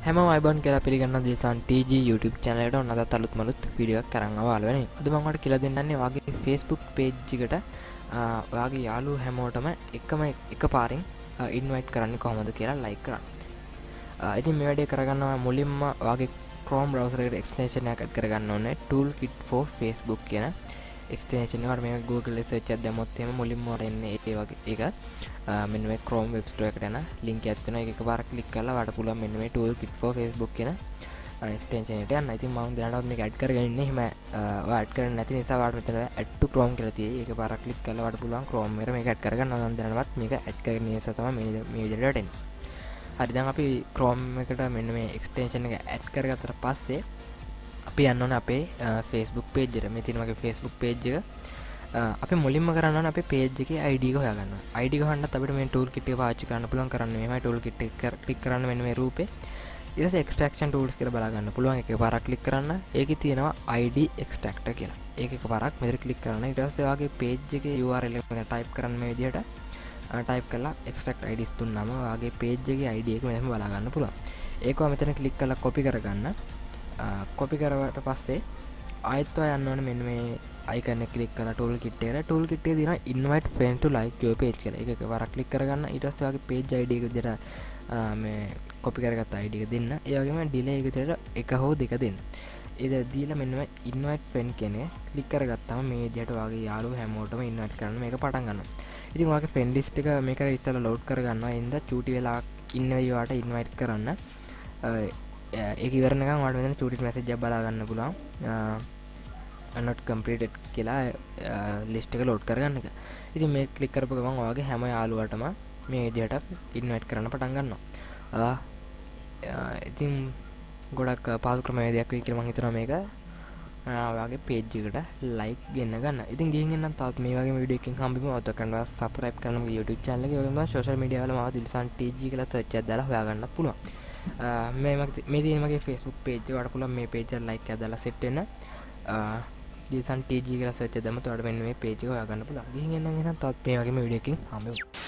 හැමෝම අයබෝන් කියලා පිළිගන්න දිල්සන් TG YouTube channel එකට ඔන්නදත් අලුත් මලුත් වීඩියෝ එකක් අරන් ආවා වෙන්නේ. අද මම ඔයාලට කියලා දෙන්නන්නේ ඔයාගේ Facebook page එකට ඔයාගේ යාළුවෝ හැමෝටම එකපාරින් invite කරන්නේ කොහොමද කියලා like කරන්න. ඉතින් මේ වැඩේ කරගන්න මුලින්ම ඔයාගේ Chrome browser එකට extension එකක් add කරගන්න ඕනේ Toolkit for Facebook කියන extension එකට මේක Google search එකක් දැම්මොත් එහෙම මුලින්ම එන්නේ ඒ වගේ එක මෙන්න මේ Chrome web store එකට යන link එකක් තියෙනවා. ඒක එකපාරක් click කරලා ඔයාලට පුළුවන් මෙන්න මේ Toolkit for Facebook කියන extension එකට යන්න. ඉතින් මම දැනටවත් මේක add කරගෙන ඉන්නේ. එහෙම ඔයා add කරන්නේ නැති නිසා ඔයාලට මෙතන add to Chrome කියලා තියෙයි. ඒක එකපාරක් click කරලා ඔයාලට පුළුවන් Chrome එකට මේක add කරගන්න. මම දැනටවත් මේක add කරගෙන ඉන්න නිසා තමයි මේ විදිහට වැටෙන්නේ. හරි, දැන් අපි Chrome එකට මෙන්න මේ extension එක add කරගත්තට පස්සේ අපි යන්න ඕනේ අපේ Facebook page එකට. මේ තියෙන මගේ Facebook page එක. අපි මුලින්ම කරන්න ඕනේ අපේ page එකේ ID එක හොයාගන්න ඕනේ. ID එක හොයන්නත් අපිට මේ toolkit එක පාවිච්චි කරන්න පුළුවන්. කරන්න මෙහෙමයි toolkit එක click කරන්න මෙන්න මේ රූපේ. ඊට පස්සේ extraction tools කියලා බලා ගන්න පුළුවන්. ඒක එකපාරක් click කරන්න. ඒකේ තියෙනවා ID extractor කියලා. ඒක එකපාරක් මෙතන click කරන්න. ඊට පස්සේ ඔයාගේ page එකේ URL එක type කරන්න මේ විදිහට type කරලා extract IDs දුන්නාම ඔයාගේ page එකේ ID එක මෙතන බලා ගන්න පුළුවන්. ඒක මෙතන click කරලා copy කරගන්න. copy කරවට පස්සේ ආයෙත් ඔයා යන්න ඕනේ මෙන්න මේ icon එක click කරලා toolkit එකට. toolkit එකේ තියෙනවා invite friend to like your page කියලා. ඒක එකපාරක් click කරගන්න. ඊට පස්සේ ඔයාගේ page ID එක විදිහට මේ copy කරගත්ත ID එක දෙන්න. ඒ වගේම delay එක විදිහට එක හෝ දෙක දෙන්න. ඒක දීලා මෙන්න මේ invite friend කියන එක click කරගත්තාම මේ විදිහට ඔයාගේ යාළුවෝ හැමෝටම invite කරන්න මේක පටන් ගන්නවා. ඉතින් ඔයාගේ friend list එක මේකට ඉස්සෙල්ලා load කරගන්නවා. එඳ චූටි වෙලා ඉන්න වෙයි ඔයාට invite කරන්න. ඒක ඉවරනකම් ඔයාලට මෙතන චූටි message එකක් බලා ගන්න පුළුවන්. not completed කියලා list එක load කරගන්න එක. ඉතින් මේක click කරපුව ගමන් ඔයාගේ හැම යාළුවටම මේ විදිහට invite කරන්න පටන් ගන්නවා. ඉතින් ගොඩක් පහසු ක්‍රමවේදයක් වෙයි කියලා මම හිතනවා මේක. ඔයාගේ page එකට like ගෙන්න ගන්න. ඉතින් ගිහින් එන්නම් තාත් මේ වගේ වීඩියෝ එකකින් හම්බෙමු. ඔතන කරනවා subscribe කරන්න මගේ YouTube channel එක. ඒ වගේම social media වල මාව දිල්සන් TG කියලා search එකක් දාලා හොයාගන්නත් පුළුවන්. මේ තියෙන මගේ Facebook page එක වල පුළුවන් මේ page එකට like එකක් දාලා set වෙන්න. දිල්සන් TG කියලා search එක දැම්මොත් ඔයාලට මෙන්න මේ page එක හොයාගන්න පුළුවන්. ගිහින් එන්නම් එහෙනම් තාත් මේ වගේ වීඩියෝ එකකින් හම්බෙමු.